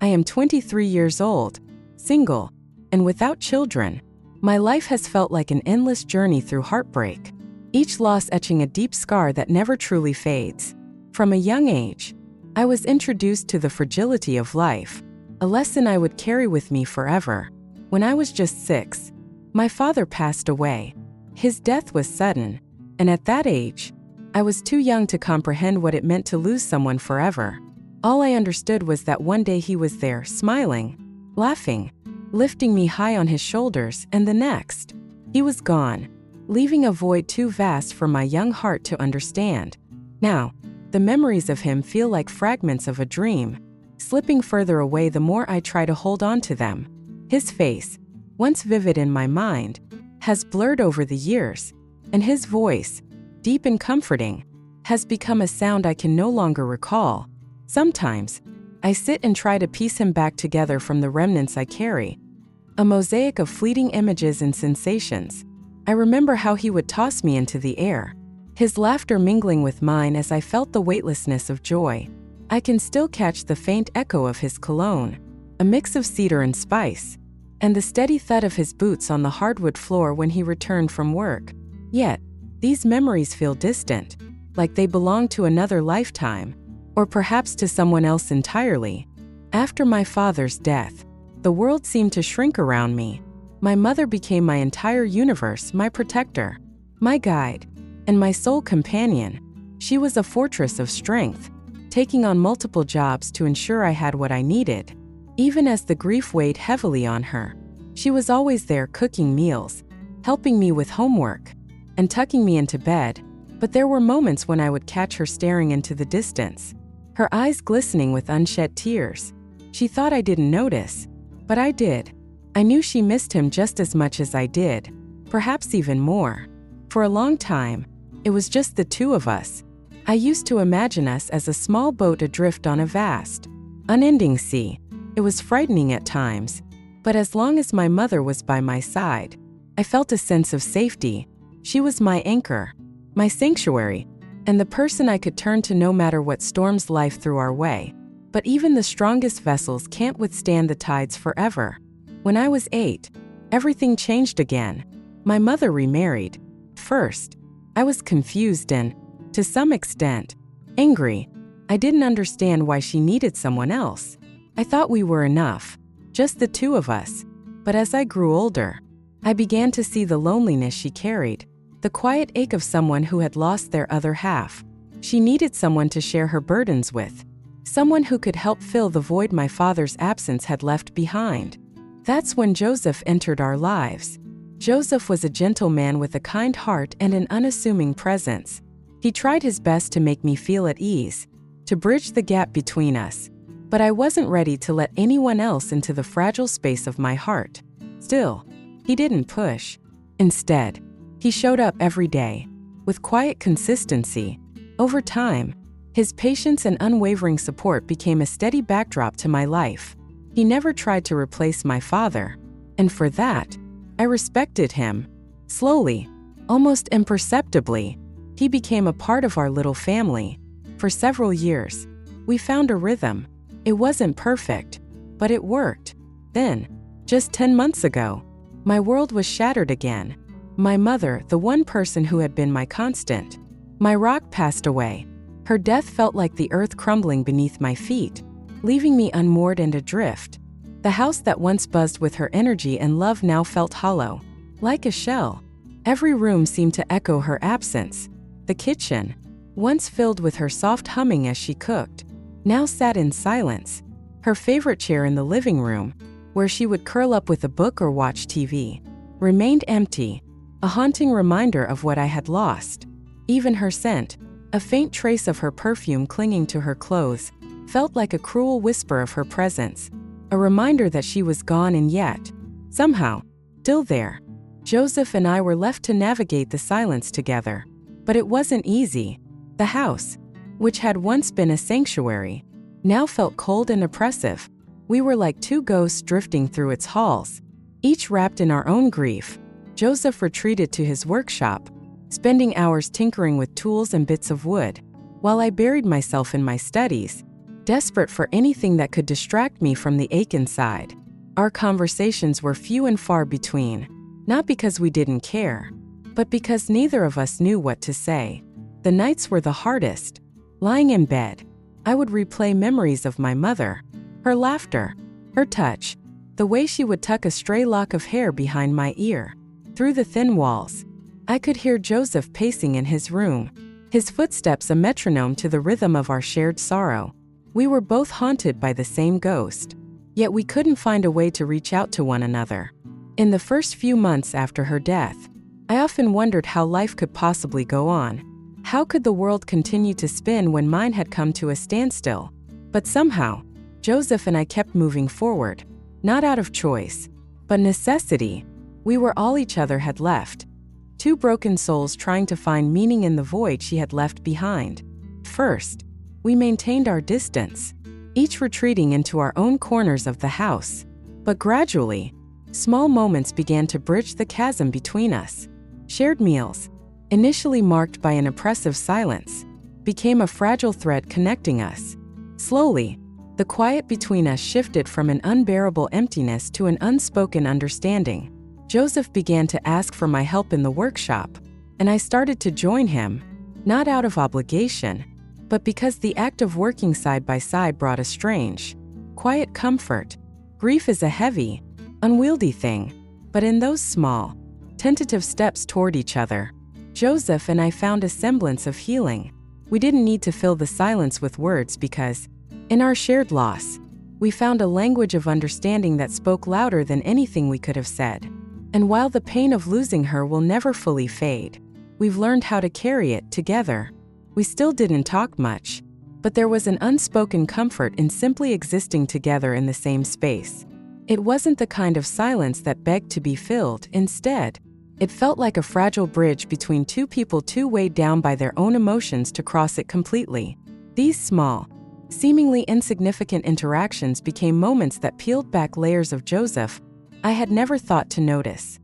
I am 23 years old, single, and without children. My life has felt like an endless journey through heartbreak, each loss etching a deep scar that never truly fades. From a young age, I was introduced to the fragility of life, a lesson I would carry with me forever. When I was just 6, my father passed away. His death was sudden, and at that age, I was too young to comprehend what it meant to lose someone forever. All I understood was that one day he was there, smiling, laughing, lifting me high on his shoulders, and the next, he was gone, leaving a void too vast for my young heart to understand. Now, the memories of him feel like fragments of a dream, slipping further away the more I try to hold on to them. His face, once vivid in my mind, has blurred over the years, and his voice, deep and comforting, has become a sound I can no longer recall. Sometimes, I sit and try to piece him back together from the remnants I carry, a mosaic of fleeting images and sensations. I remember how he would toss me into the air, his laughter mingling with mine as I felt the weightlessness of joy. I can still catch the faint echo of his cologne, a mix of cedar and spice, and the steady thud of his boots on the hardwood floor when he returned from work. Yet, these memories feel distant, like they belong to another lifetime, or perhaps to someone else entirely. After my father's death, the world seemed to shrink around me. My mother became my entire universe, my protector, my guide, and my sole companion. She was a fortress of strength, taking on multiple jobs to ensure I had what I needed. Even as the grief weighed heavily on her, she was always there cooking meals, helping me with homework, and tucking me into bed. But there were moments when I would catch her staring into the distance, her eyes glistening with unshed tears. She thought I didn't notice, but I did. I knew she missed him just as much as I did, perhaps even more. For a long time, it was just the two of us. I used to imagine us as a small boat adrift on a vast, unending sea. It was frightening at times, but as long as my mother was by my side, I felt a sense of safety. She was my anchor, my sanctuary, and the person I could turn to no matter what storms life threw our way. But even the strongest vessels can't withstand the tides forever. When I was 8, everything changed again. My mother remarried. First, I was confused and, to some extent, angry. I didn't understand why she needed someone else. I thought we were enough, just the two of us. But as I grew older, I began to see the loneliness she carried, the quiet ache of someone who had lost their other half. She needed someone to share her burdens with, someone who could help fill the void my father's absence had left behind. That's when Joseph entered our lives. Joseph was a gentle man with a kind heart and an unassuming presence. He tried his best to make me feel at ease, to bridge the gap between us. But I wasn't ready to let anyone else into the fragile space of my heart. Still, he didn't push. Instead, he showed up every day, with quiet consistency. Over time, his patience and unwavering support became a steady backdrop to my life. He never tried to replace my father, and for that, I respected him. Slowly, almost imperceptibly, he became a part of our little family. For several years, we found a rhythm. It wasn't perfect, but it worked. Then, just 10 months ago, my world was shattered again. My mother, the one person who had been my constant, my rock, passed away. Her death felt like the earth crumbling beneath my feet, leaving me unmoored and adrift. The house that once buzzed with her energy and love now felt hollow, like a shell. Every room seemed to echo her absence. The kitchen, once filled with her soft humming as she cooked, now sat in silence. Her favorite chair in the living room, where she would curl up with a book or watch TV, remained empty, a haunting reminder of what I had lost. Even her scent, a faint trace of her perfume clinging to her clothes, felt like a cruel whisper of her presence, a reminder that she was gone and yet, somehow, still there. Joseph and I were left to navigate the silence together. But it wasn't easy. The house, which had once been a sanctuary, now felt cold and oppressive. We were like two ghosts drifting through its halls, each wrapped in our own grief. Joseph retreated to his workshop, spending hours tinkering with tools and bits of wood, while I buried myself in my studies, desperate for anything that could distract me from the ache inside. Our conversations were few and far between, not because we didn't care, but because neither of us knew what to say. The nights were the hardest. Lying in bed, I would replay memories of my mother, her laughter, her touch, the way she would tuck a stray lock of hair behind my ear. Through the thin walls, I could hear Joseph pacing in his room, his footsteps a metronome to the rhythm of our shared sorrow. We were both haunted by the same ghost, yet we couldn't find a way to reach out to one another. In the first few months after her death, I often wondered how life could possibly go on. How could the world continue to spin when mine had come to a standstill? But somehow, Joseph and I kept moving forward, not out of choice, but necessity. We were all each other had left, two broken souls trying to find meaning in the void she had left behind. First, we maintained our distance, each retreating into our own corners of the house. But gradually, small moments began to bridge the chasm between us. Shared meals, initially marked by an oppressive silence, became a fragile thread connecting us. Slowly, the quiet between us shifted from an unbearable emptiness to an unspoken understanding. Joseph began to ask for my help in the workshop, and I started to join him, not out of obligation, but because the act of working side by side brought a strange, quiet comfort. Grief is a heavy, unwieldy thing, but in those small, tentative steps toward each other, Joseph and I found a semblance of healing. We didn't need to fill the silence with words because, in our shared loss, we found a language of understanding that spoke louder than anything we could have said. And while the pain of losing her will never fully fade, we've learned how to carry it together. We still didn't talk much, but there was an unspoken comfort in simply existing together in the same space. It wasn't the kind of silence that begged to be filled. Instead, it felt like a fragile bridge between two people too weighed down by their own emotions to cross it completely. These small, seemingly insignificant interactions became moments that peeled back layers of Joseph I had never thought to notice.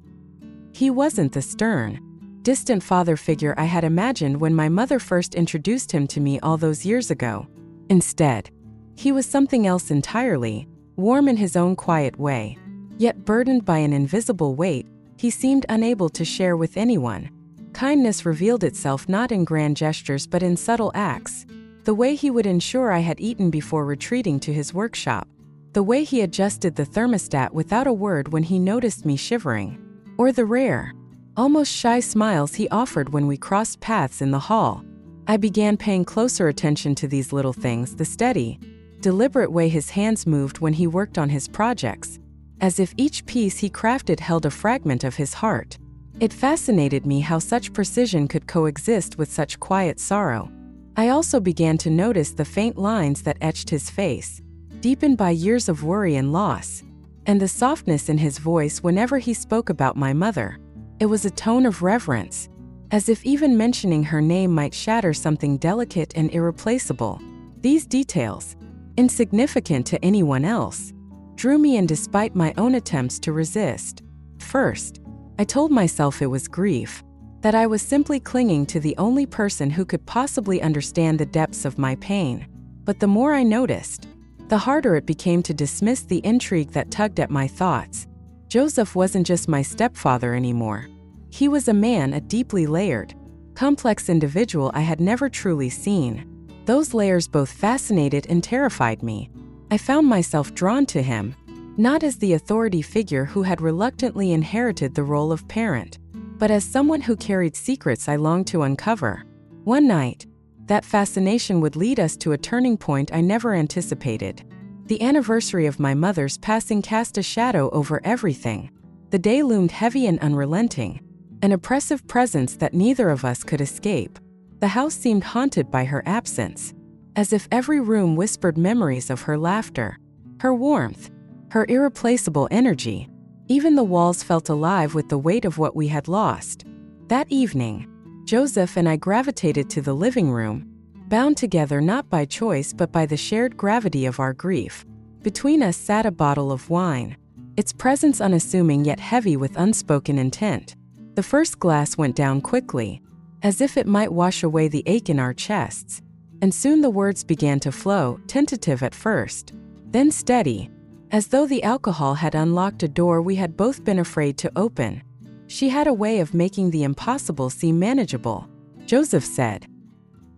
He wasn't the stern, distant father figure I had imagined when my mother first introduced him to me all those years ago. Instead, he was something else entirely, warm in his own quiet way, yet burdened by an invisible weight he seemed unable to share with anyone. Kindness revealed itself not in grand gestures but in subtle acts. The way he would ensure I had eaten before retreating to his workshop. The way he adjusted the thermostat without a word when he noticed me shivering. Or the rare, almost shy smiles he offered when we crossed paths in the hall. I began paying closer attention to these little things, the steady, deliberate way his hands moved when he worked on his projects, as if each piece he crafted held a fragment of his heart. It fascinated me how such precision could coexist with such quiet sorrow. I also began to notice the faint lines that etched his face, deepened by years of worry and loss, and the softness in his voice whenever he spoke about my mother. It was a tone of reverence, as if even mentioning her name might shatter something delicate and irreplaceable. These details, insignificant to anyone else, drew me in despite my own attempts to resist. First, I told myself it was grief, that I was simply clinging to the only person who could possibly understand the depths of my pain. But the more I noticed, the harder it became to dismiss the intrigue that tugged at my thoughts. Joseph wasn't just my stepfather anymore. He was a man, a deeply layered, complex individual I had never truly seen. Those layers both fascinated and terrified me. I found myself drawn to him, not as the authority figure who had reluctantly inherited the role of parent, but as someone who carried secrets I longed to uncover. One night, that fascination would lead us to a turning point I never anticipated. The anniversary of my mother's passing cast a shadow over everything. The day loomed heavy and unrelenting, an oppressive presence that neither of us could escape. The house seemed haunted by her absence, as if every room whispered memories of her laughter, her warmth, her irreplaceable energy. Even the walls felt alive with the weight of what we had lost. That evening, Joseph and I gravitated to the living room, bound together not by choice but by the shared gravity of our grief. Between us sat a bottle of wine, its presence unassuming yet heavy with unspoken intent. The first glass went down quickly, as if it might wash away the ache in our chests. and soon the words began to flow, tentative at first, then steady, as though the alcohol had unlocked a door we had both been afraid to open. She had a way of making the impossible seem manageable, Joseph said,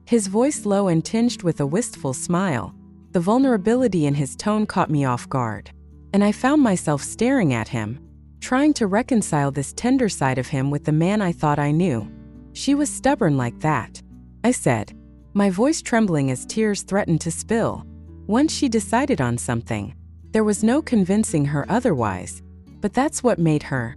his voice low and tinged with a wistful smile. The vulnerability in his tone caught me off guard, and I found myself staring at him, trying to reconcile this tender side of him with the man I thought I knew. She was stubborn like that, I said, my voice trembling as tears threatened to spill. Once she decided on something, there was no convincing her otherwise. But that's what made her.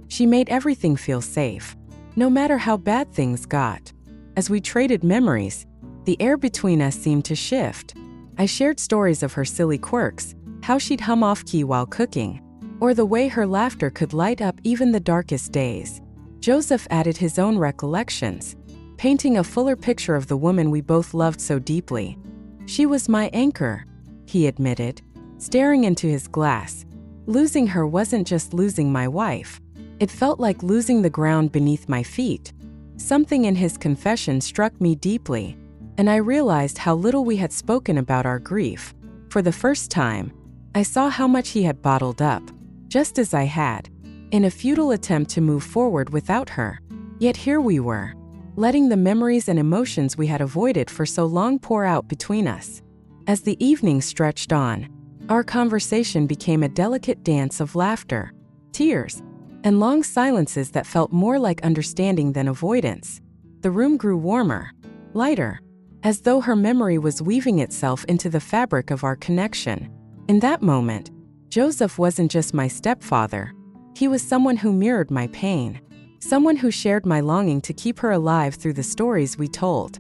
She made everything feel safe, no matter how bad things got. As we traded memories, the air between us seemed to shift. I shared stories of her silly quirks, how she'd hum off-key while cooking, or the way her laughter could light up even the darkest days. Joseph added his own recollections, painting a fuller picture of the woman we both loved so deeply. She was my anchor, he admitted, staring into his glass. Losing her wasn't just losing my wife. It felt like losing the ground beneath my feet. Something in his confession struck me deeply, and I realized how little we had spoken about our grief. For the first time, I saw how much he had bottled up, just as I had, in a futile attempt to move forward without her. Yet here we were, letting the memories and emotions we had avoided for so long pour out between us. As the evening stretched on, our conversation became a delicate dance of laughter, tears, and long silences that felt more like understanding than avoidance. The room grew warmer, lighter, as though her memory was weaving itself into the fabric of our connection. In that moment, Joseph wasn't just my stepfather. He was someone who mirrored my pain, someone who shared my longing to keep her alive through the stories we told.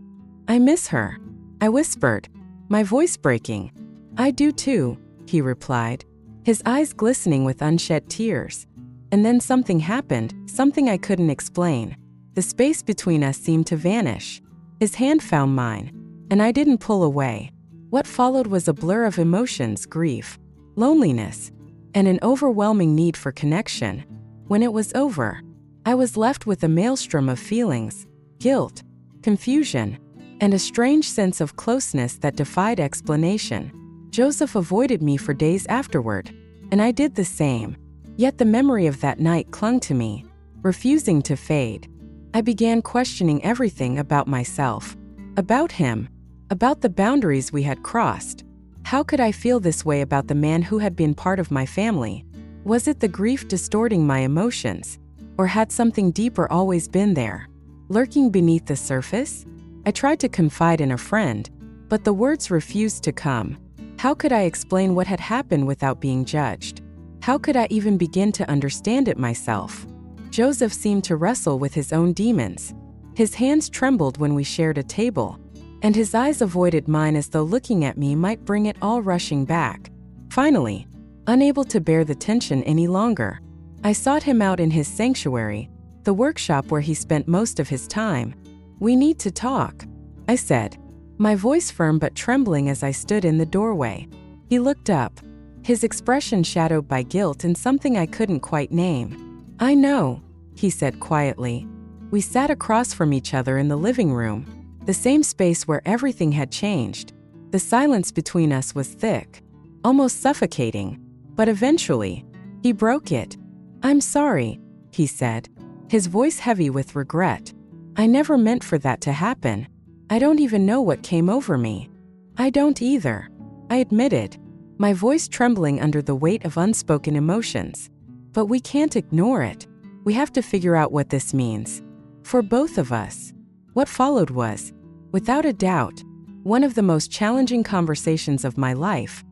I miss her, I whispered, my voice breaking. I do too, he replied, his eyes glistening with unshed tears. And then something happened, something I couldn't explain. The space between us seemed to vanish. His hand found mine, and I didn't pull away. What followed was a blur of emotions, grief, loneliness, and an overwhelming need for connection. When it was over, I was left with a maelstrom of feelings, guilt, confusion, and a strange sense of closeness that defied explanation. Joseph avoided me for days afterward, and I did the same. Yet the memory of that night clung to me, refusing to fade. I began questioning everything about myself, about him, about the boundaries we had crossed. How could I feel this way about the man who had been part of my family? Was it the grief distorting my emotions, or had something deeper always been there, lurking beneath the surface? I tried to confide in a friend, but the words refused to come. How could I explain what had happened without being judged? How could I even begin to understand it myself? Joseph seemed to wrestle with his own demons. His hands trembled when we shared a table, and his eyes avoided mine as though looking at me might bring it all rushing back. Finally, unable to bear the tension any longer, I sought him out in his sanctuary, the workshop where he spent most of his time. We need to talk, I said, my voice firm but trembling as I stood in the doorway. He looked up, his expression shadowed by guilt and something I couldn't quite name. I know, he said quietly. We sat across from each other in the living room, the same space where everything had changed. The silence between us was thick, almost suffocating, but eventually, he broke it. I'm sorry, he said, his voice heavy with regret. I never meant for that to happen. I don't even know what came over me. I don't either, I admitted, my voice trembling under the weight of unspoken emotions. But we can't ignore it. We have to figure out what this means. For both of us. What followed was, without a doubt, one of the most challenging conversations of my life.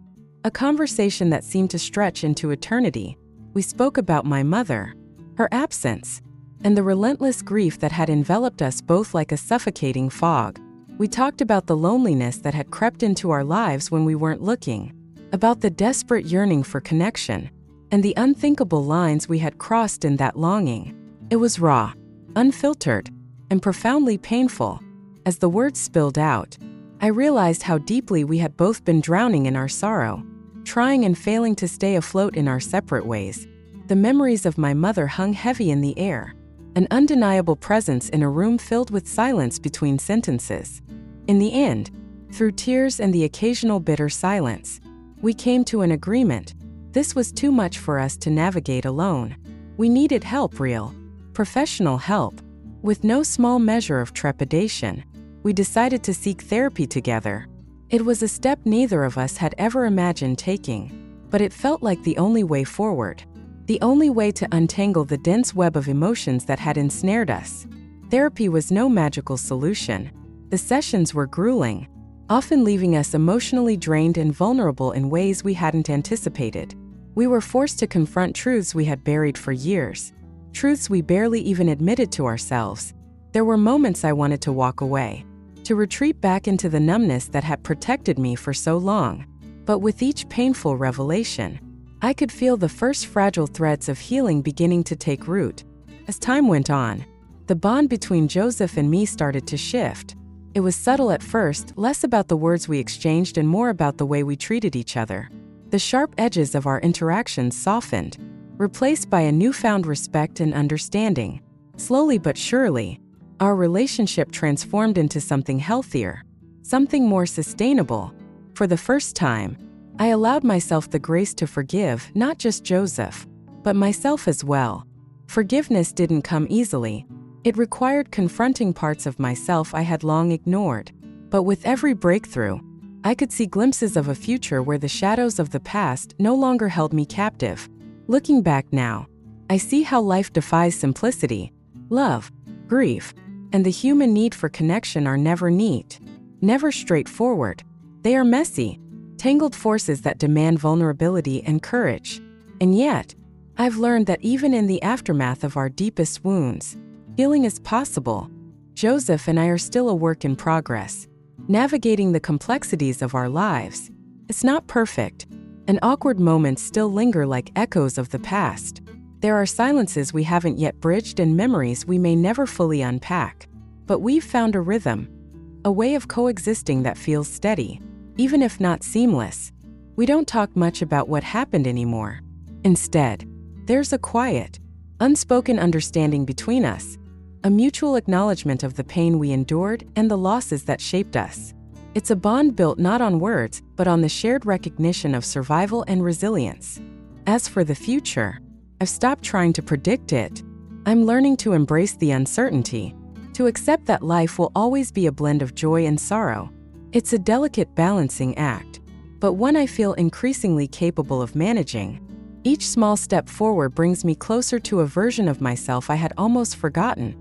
A conversation that seemed to stretch into eternity. We spoke about my mother, her absence, and the relentless grief that had enveloped us both like a suffocating fog. We talked about the loneliness that had crept into our lives when we weren't looking, about the desperate yearning for connection, and the unthinkable lines we had crossed in that longing. It was raw, unfiltered, and profoundly painful. As the words spilled out, I realized how deeply we had both been drowning in our sorrow, trying and failing to stay afloat in our separate ways. The memories of my mother hung heavy in the air, an undeniable presence in a room filled with silence between sentences. In the end, through tears and the occasional bitter silence, we came to an agreement. This was too much for us to navigate alone. We needed help, real, professional help. With no small measure of trepidation, we decided to seek therapy together. It was a step neither of us had ever imagined taking, but it felt like the only way forward, the only way to untangle the dense web of emotions that had ensnared us. Therapy was no magical solution. The sessions were grueling, often leaving us emotionally drained and vulnerable in ways we hadn't anticipated. We were forced to confront truths we had buried for years, truths we barely even admitted to ourselves. There were moments I wanted to walk away, to retreat back into the numbness that had protected me for so long. But with each painful revelation, I could feel the first fragile threads of healing beginning to take root. As time went on, the bond between Joseph and me started to shift. It was subtle at first, less about the words we exchanged and more about the way we treated each other. The sharp edges of our interactions softened, replaced by a newfound respect and understanding. Slowly but surely, our relationship transformed into something healthier, something more sustainable. For the first time, I allowed myself the grace to forgive not just Joseph, but myself as well. Forgiveness didn't come easily. It required confronting parts of myself I had long ignored. But with every breakthrough, I could see glimpses of a future where the shadows of the past no longer held me captive. Looking back now, I see how life defies simplicity. Love, grief, and the human need for connection are never neat, never straightforward. They are messy, tangled forces that demand vulnerability and courage. And yet, I've learned that even in the aftermath of our deepest wounds, healing is possible. Joseph and I are still a work in progress, navigating the complexities of our lives. It's not perfect, and awkward moments still linger like echoes of the past. There are silences we haven't yet bridged and memories we may never fully unpack. But we've found a rhythm, a way of coexisting that feels steady, even if not seamless. We don't talk much about what happened anymore. Instead, there's a quiet, unspoken understanding between us, a mutual acknowledgement of the pain we endured and the losses that shaped us. It's a bond built not on words, but on the shared recognition of survival and resilience. As for the future, I've stopped trying to predict it. I'm learning to embrace the uncertainty, to accept that life will always be a blend of joy and sorrow. It's a delicate balancing act, but one I feel increasingly capable of managing. Each small step forward brings me closer to a version of myself I had almost forgotten.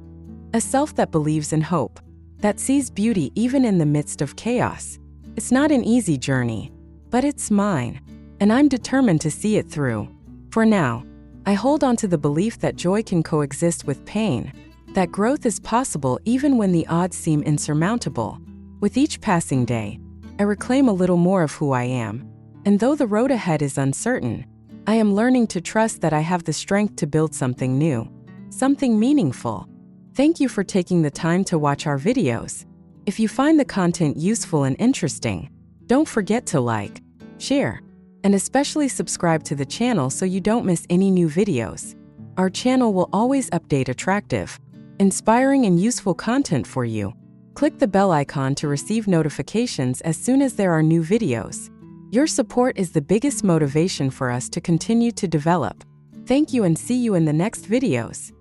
A self that believes in hope, that sees beauty even in the midst of chaos. It's not an easy journey, but it's mine, and I'm determined to see it through. For now, I hold on to the belief that joy can coexist with pain, that growth is possible even when the odds seem insurmountable. With each passing day, I reclaim a little more of who I am, and though the road ahead is uncertain, I am learning to trust that I have the strength to build something new, something meaningful. Thank you for taking the time to watch our videos. If you find the content useful and interesting, don't forget to like, share, and especially subscribe to the channel so you don't miss any new videos. Our channel will always update attractive, inspiring, and useful content for you. Click the bell icon to receive notifications as soon as there are new videos. Your support is the biggest motivation for us to continue to develop. Thank you and see you in the next videos.